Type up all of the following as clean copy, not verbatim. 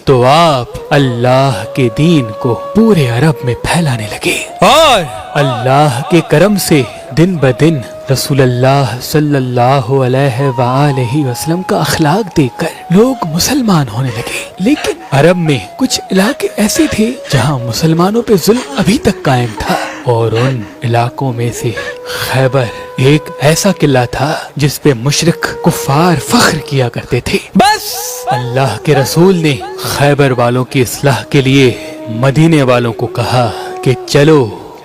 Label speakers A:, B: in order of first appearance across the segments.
A: तो आप अल्लाह के दीन को पूरे अरब में फैलाने लगे और अल्लाह के करम से दिन ब दिन रसूलुल्लाह सल्लल्लाहु अलैहि वसल्लम का अखलाक देखकर लोग मुसलमान होने लगे। लेकिन अरब में कुछ इलाके ऐसे थे जहां मुसलमानों पे जुल्म अभी तक कायम था और उन इलाकों में से खैबर एक ऐसा किला था जिस पे मुशरिक कुफार फख्र किया करते थे। बस अल्लाह के रसूल ने खैबर वालों की इस्लाह के लिए मदीने वालों को कहा कि चलो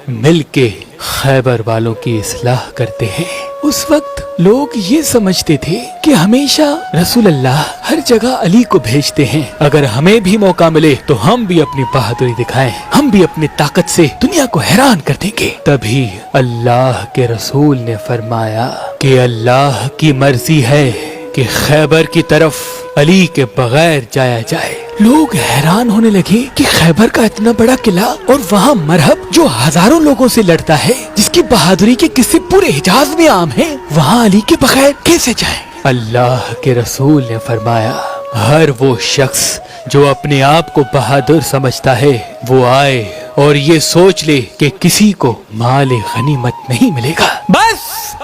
A: मिल के खैबर वालों की इस्लाह करते हैं। उस वक्त लोग ये समझते थे कि हमेशा रसूल अल्लाह हर जगह अली को भेजते हैं, अगर हमें भी मौका मिले तो हम भी अपनी बहादुरी दिखाएं, हम भी अपनी ताकत से दुनिया को हैरान कर देंगे। तभी अल्लाह के रसूल ने फरमाया कि अल्लाह की मर्जी है कि खैबर की तरफ अली के बगैर जाया जाए। लोग हैरान होने लगे कि खैबर का इतना बड़ा किला और वहाँ मरहब जो हजारों लोगों से लड़ता है, जिसकी बहादुरी के किस्से पूरे हिजाज में आम हैं, वहाँ अली के बगैर कैसे जाए? अल्लाह के रसूल ने फरमाया हर वो शख्स जो अपने आप को बहादुर समझता है वो आए और ये सोच ले कि किसी को माल गनीमत नहीं मिलेगा। बस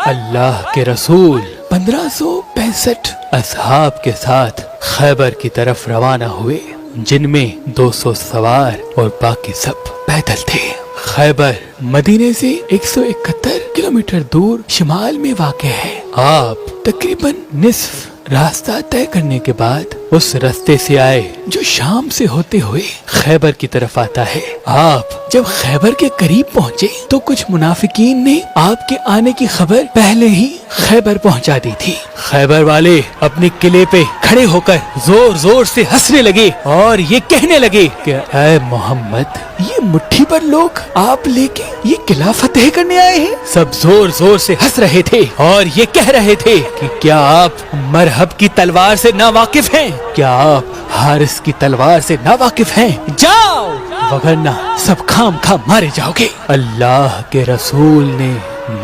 A: अल्लाह के रसूल 1565 असहाब के साथ खैबर की तरफ रवाना हुए, जिनमें 200 सवार और बाकी सब पैदल थे। खैबर मदीने से 171 किलोमीटर दूर शिमाल में वाक़े है। आप तकरीबन निस्फ रास्ता तय करने के बाद उस रास्ते से आए जो शाम से होते हुए खैबर की तरफ आता है। आप जब खैबर के करीब पहुँचे तो कुछ मुनाफिकीन ने आपके आने की खबर पहले ही खैबर पहुँचा दी थी। खैबर वाले अपने किले पे खड़े होकर जोर जोर से हंसने लगे और ये कहने लगे कि ऐ मोहम्मद, ये मुट्ठी भर लोग आप लेके ये किला फतेह करने आए हैं। सब जोर जोर से हंस रहे थे और ये कह रहे थे कि क्या आप मरहब की तलवार से नावाकिफ हैं? क्या आप हारिस की तलवार से नावाकिफ हैं? जाओ, वगरना सब खाम खाम मारे जाओगे। अल्लाह के रसूल ने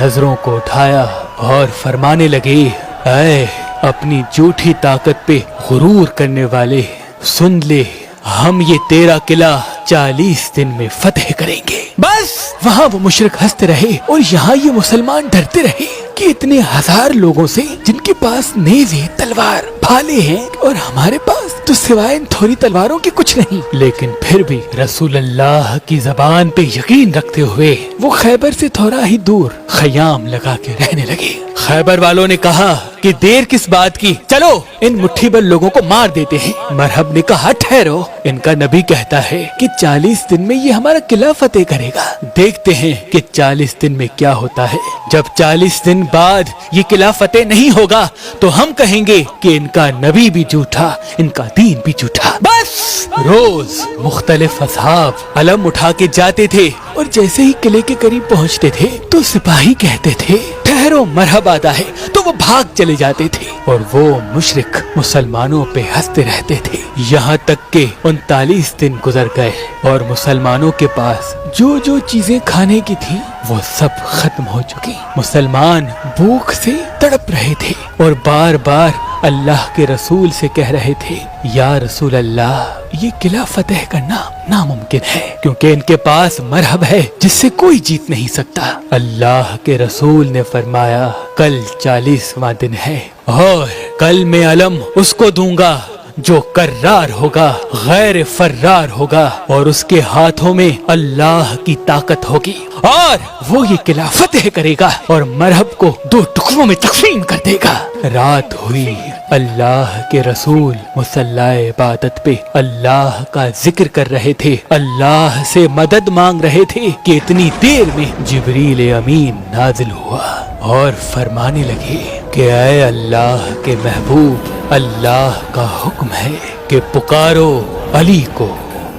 A: नजरों को उठाया और फरमाने लगे ऐ अपनी झूठी ताकत पे गुरूर करने वाले, सुन ले, हम ये तेरा किला 40 दिन में फतेह करेंगे। बस वहाँ वो मुशरिक हंसते रहे और यहाँ ये मुसलमान डरते रहे कि इतने हजार लोगों से जिनके पास नेज़े, तलवार, भाले हैं और हमारे पास तो सिवाय इन थोड़ी तलवारों के कुछ नहीं। लेकिन फिर भी रसूल अल्लाह की जबान पे यकीन रखते हुए वो खैबर से थोड़ा ही दूर खयाम लगा के रहने लगे। खैबर वालों ने कहा कि देर किस बात की, चलो इन मुट्ठी भर लोगों को मार देते हैं। मरहब ने कहा ठहरो, इनका नबी कहता है कि 40 दिन में ये हमारा किला फतेह करेगा। देखते हैं कि 40 दिन में क्या होता है। जब 40 दिन बाद ये किला फतेह नहीं होगा तो हम कहेंगे कि इनका नबी भी झूठा, इनका दीन भी झूठा। बस रोज मुख्तलिफ असहाब अलम उठा के जाते थे और जैसे ही किले के करीब पहुँचते थे तो सिपाही कहते थे ठहरो, मरहब आता है, तो वो भाग चले जाते थे और वो मुशरिक मुसलमानों पे हंसते रहते थे। यहाँ तक के 39 दिन गुजर गए और मुसलमानों के पास जो जो चीजें खाने की थी वो सब खत्म हो चुकी। मुसलमान भूख से तड़प रहे थे और बार बार अल्लाह के रसूल से कह रहे थे या रसूल अल्लाह, ये किला फतेह करना नामुमकिन है क्योंकि इनके पास मरहब है जिससे कोई जीत नहीं सकता। अल्लाह के रसूल ने फरमाया कल 40वां दिन है और कल मैं अलम उसको दूंगा जो कर्रार होगा, गैर फर्रार होगा और उसके हाथों में अल्लाह की ताकत होगी और वो ये किला फतेह करेगा और मरहब को 2 टुकड़ों में तकसीम कर देगा। रात हुई, अल्लाह के रसूल मुसल्लाए इबादत पे अल्लाह का जिक्र कर रहे थे, अल्लाह से मदद मांग रहे थे कि इतनी देर में जिब्रील अमीन नाजिल हुआ और फरमाने लगे कि ऐ अल्लाह के महबूब, अल्लाह का हुक्म है कि पुकारो अली को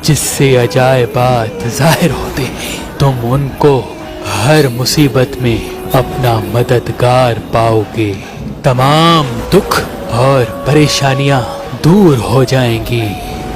A: जिससे अजायबात जाहिर होते हैं, तुम उनको हर मुसीबत में अपना मददगार पाओगे, तमाम दुख और परेशानियां दूर हो जाएंगी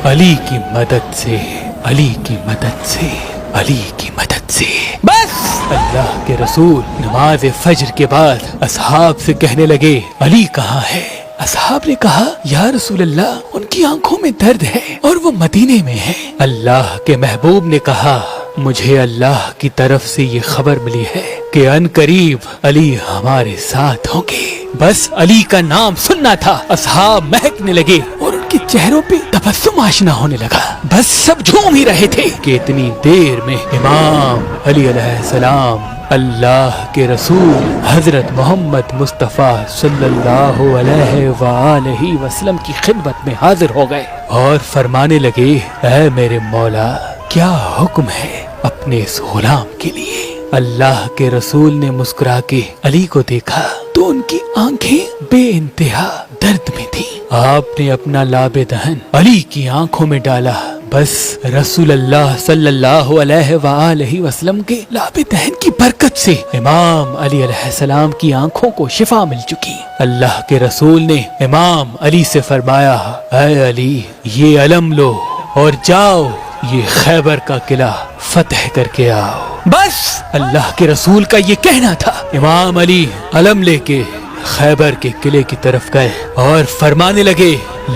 A: अली की मदद से, अली की मदद से, अली की मदद से। बस अल्लाह के रसूल नमाज फज्र के बाद असहाब से कहने लगे अली कहाँ है, असहाब ने कहा, या रसूल अल्लाह, उनकी आंखों में दर्द है और वो मदीने में है। अल्लाह के महबूब ने कहा, मुझे अल्लाह की तरफ से ये खबर मिली है कि अनकरीब अली हमारे साथ होंगे। बस अली का नाम सुनना था, असहाब महकने लगे और उनके चेहरों पे तबस्सुम आशना होने लगा। बस सब झूम ही रहे थे कि इतनी देर में इमाम अली अलैहिस्सलाम अल्लाह के रसूल हजरत मोहम्मद मुस्तफ़ा सल्लल्लाहु अलैहि वसल्लम की खिदमत में हाजिर हो गए और फरमाने लगे, ऐ मेरे मौला, क्या हुक्म है अपने इस गुलाम के लिए। अल्लाह के रसूल ने मुस्कुरा के अली को देखा तो उनकी आंखें बेइंतहा दर्द में थी। आपने अपना लाबे दहन अली की आंखों में डाला। बस रसूल अल्लाह सल्लल्लाहु अलैहि वसल्लम के लाबे दहन की बरकत से इमाम अली अलैहिस्सलाम की आंखों को शिफा मिल चुकी। अल्लाह के रसूल ने इमाम अली से फरमाया, ऐ अली, ये अलम लो और जाओ ये खैबर का किला फतह करके आओ। बस अल्लाह के रसूल का ये कहना था। इमाम अली अलम लेके खैबर के किले की तरफ गए और फरमाने लगे,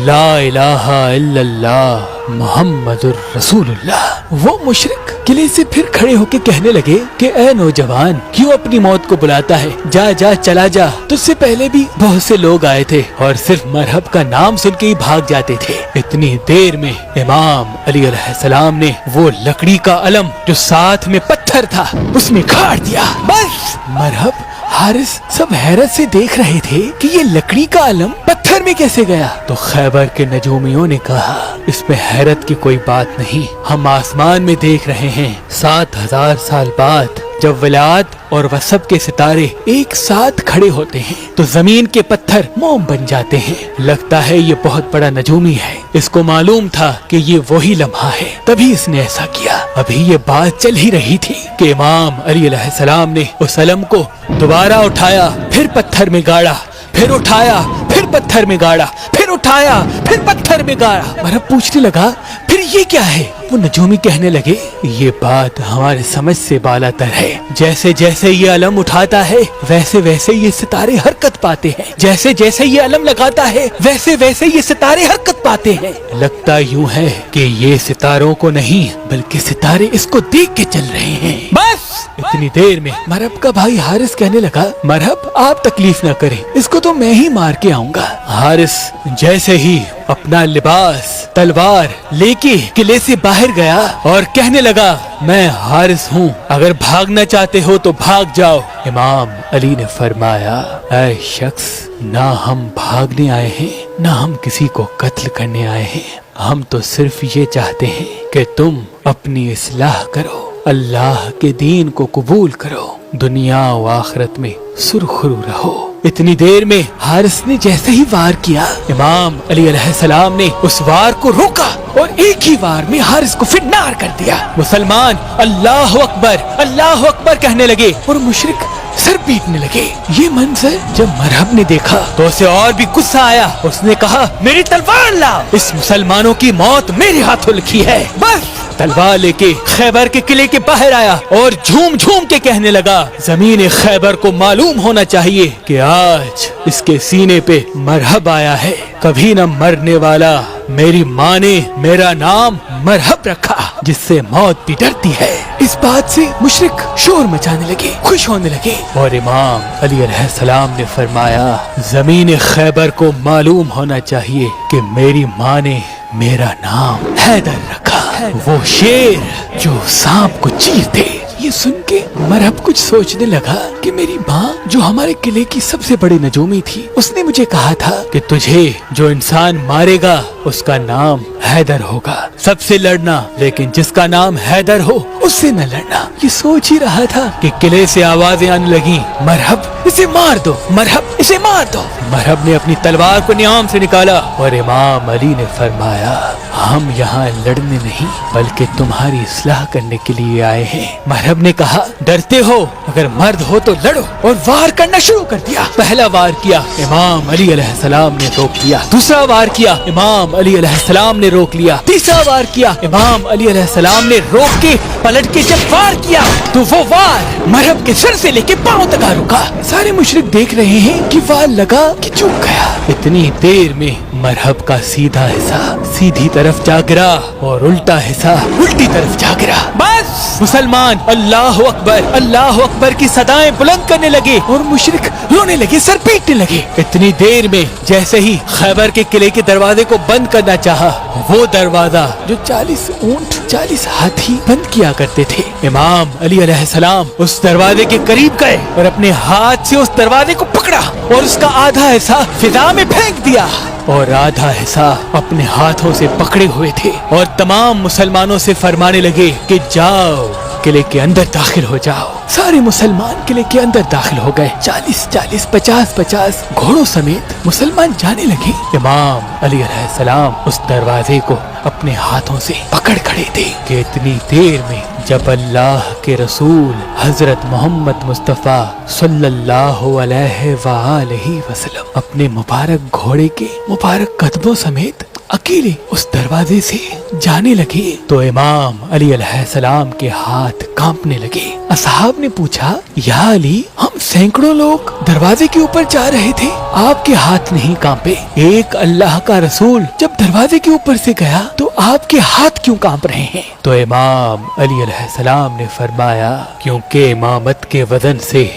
A: ला इलाहा इल्लल्लाह मुहम्मदुर रसूलुल्लाह। वो मुशरिक किले से फिर खड़े होके कहने लगे कि ऐ नौजवान, क्यों अपनी मौत को बुलाता है, जा जा चला जा। तुझसे पहले भी बहुत से लोग आए थे और सिर्फ मरहब का नाम सुन के ही भाग जाते थे। इतनी देर में इमाम अली अलैहिस्सलाम ने वो लकड़ी का अलम जो साथ में पत्थर था उसमें गाड़ दिया। बस मरहब हारिस सब हैरत से देख रहे थे कि ये लकड़ी का अलम पत्थर में कैसे गया। तो खैबर के नजूमियों ने कहा, इसमें हैरत की कोई बात नहीं, हम आसमान में देख रहे हैं 7000 साल बाद जब विलायत और वसब के सितारे एक साथ खड़े होते हैं तो जमीन के पत्थर मोम बन जाते हैं। लगता है ये बहुत बड़ा नजूमी है, इसको मालूम था कि ये वही लम्हा है, तभी इसने ऐसा किया। अभी ये बात चल ही रही थी कि इमाम अली अलैहिस्सलाम ने उस अलम को दोबारा उठाया, फिर पत्थर में गाड़ा, फिर उठाया, फिर पत्थर में गाड़ा, फिर उठाया, फिर पत्थर में गाड़ा। मरहब पूछने लगा, फिर ये क्या है? वो नजूमी कहने लगे, ये बात हमारे समझ से बालातर है। जैसे जैसे ये अलम उठाता है वैसे वैसे ये सितारे हरकत पाते हैं, जैसे जैसे ये अलम लगाता है वैसे वैसे ये सितारे हरकत पाते हैं। लगता यूं है कि ये सितारों को नहीं बल्कि सितारे इसको देख के चल रहे हैं। बस इतनी देर में मरहब का भाई हारिस कहने लगा, मरहब आप तकलीफ न करें, इसको तो मैं ही मार के आऊंगा। हारिस जैसे ही अपना लिबास तलवार लेके किले से बाहर गया और कहने लगा, मैं हारिस हूँ, अगर भागना चाहते हो तो भाग जाओ। इमाम अली ने फरमाया, ऐ शख्स, ना हम भागने आए हैं ना हम किसी को कत्ल करने आए हैं, हम तो सिर्फ ये चाहते हैं कि तुम अपनी इस्लाह करो, अल्लाह के दीन को कबूल करो, दुनिया व आखिरत में सुरखरू रहो। इतनी देर में हारिस ने जैसे ही वार किया, इमाम अली अलैहिस्सलाम ने उस वार को रोका और एक ही वार में हारिस को फिटनार कर दिया। मुसलमान अल्लाह अकबर कहने लगे और मुशरिक सर पीटने लगे। ये मंजर जब मरहब ने देखा तो उसे और भी गुस्सा आया। उसने कहा, मेरी तलवार ला, इस मुसलमानों की मौत मेरे हाथों लिखी है। बस तलवार लेके खैबर के किले के बाहर आया और झूम झूम के कहने लगा, जमीन खैबर को मालूम होना चाहिए कि आज इसके सीने पे मरहब आया है, कभी न मरने वाला। मेरी माँ ने मेरा नाम मरहब रखा, जिससे मौत भी डरती है। इस बात से मुशरिक शोर मचाने लगे, खुश होने लगे और इमाम अली अलैहिस्सलाम ने फरमाया, जमीन खैबर को मालूम होना चाहिए कि मेरी माँ ने मेरा नाम हैदर रखा, वो शेर जो सांप को चीरते। ये सुन के मरहब कुछ सोचने लगा कि मेरी माँ जो हमारे किले की सबसे बड़ी नजूमी थी, उसने मुझे कहा था कि तुझे जो इंसान मारेगा उसका नाम हैदर होगा, सबसे लड़ना, लेकिन जिसका नाम हैदर हो उससे न लड़ना। ये सोच ही रहा था कि किले से आवाजें आने लगी, मरहब इसे मार दो, मरहब इसे मार दो। मरहब ने अपनी तलवार को नियाम से निकाला और इमाम अली ने फरमाया, हम यहाँ लड़ने नहीं बल्कि तुम्हारी इस्लाह करने के लिए आए हैं। मरहब ने कहा, डरते हो? अगर मर्द हो तो تو لڑو اور وار کرنا شروع کر دیا۔ پہلا وار کیا، امام علی علیہ السلام نے روک لیا۔ دوسرا وار کیا، امام علی علیہ السلام نے روک لیا۔ تیسرا وار کیا، امام علی علیہ السلام نے روک کے پلٹ کے جب وار کیا تو وہ وار مرہب کے سر سے لے کے پاؤں تک رکا۔ سارے مشرک دیکھ رہے ہیں کہ وار لگا کہ چوک گیا۔ اتنی دیر میں مرہب کا سیدھا حصہ سیدھی طرف جا گرا اور الٹا حصہ الٹی طرف جا گرا۔ بس مسلمان اللہ اکبر کی صدائیں بلند کرنے لگے اور مشرک رونے لگے، سر پیٹنے لگے۔ اتنی دیر میں جیسے ہی خیبر کے قلعے کے دروازے کو بند کرنا چاہا، وہ دروازہ جو 40 اونٹ 40 ہاتھی بند کیا کرتے تھے، امام علی علیہ السلام اس دروازے کے قریب گئے اور اپنے ہاتھ سے اس دروازے کو پکڑا اور اس کا آدھا حصہ فضا میں پھینک دیا اور آدھا حصہ اپنے ہاتھوں سے پکڑے ہوئے تھے اور تمام مسلمانوں سے فرمانے لگے کہ جاؤ قلعے کے اندر داخل ہو جاؤ۔ سارے مسلمان قلعے کے اندر داخل ہو گئے، 40 50 گھوڑوں سمیت مسلمان جانے لگے۔ امام علی علیہ السلام اس دروازے کو اپنے ہاتھوں سے پکڑ کھڑے تھے کہ اتنی دیر میں جب اللہ کے رسول حضرت محمد مصطفیٰ صلی اللہ علیہ وآلہ وسلم اپنے مبارک گھوڑے کے مبارک قدموں سمیت اکیلے اس دروازے سے جانے لگے تو امام علی علیہ السلام کے ہاتھ کانپنے لگے۔ اصحاب نے پوچھا، یا علی، ہم سینکڑوں لوگ دروازے کے اوپر جا رہے تھے، آپ کے ہاتھ نہیں کانپے؟ ایک اللہ کا رسول جب دروازے کے اوپر سے گیا تو آپ کے ہاتھ کیوں کانپ رہے ہیں؟ تو امام علی علیہ السلام نے فرمایا، کیونکہ امامت کے وزن سے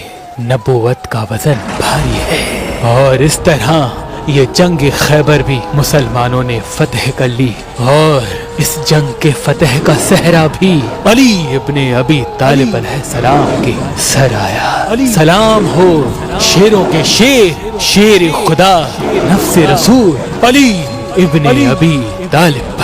A: نبوت کا وزن بھاری ہے، اور اس طرح یہ جنگ خیبر بھی مسلمانوں نے فتح کر لی، اور اس جنگ کے فتح کا صحرا بھی علی ابن ابی طالب علیہ السلام کے سر آیا۔ سلام ہو شیروں کے شیر، شیر خدا، نفس رسول علی ابن ابی طالب۔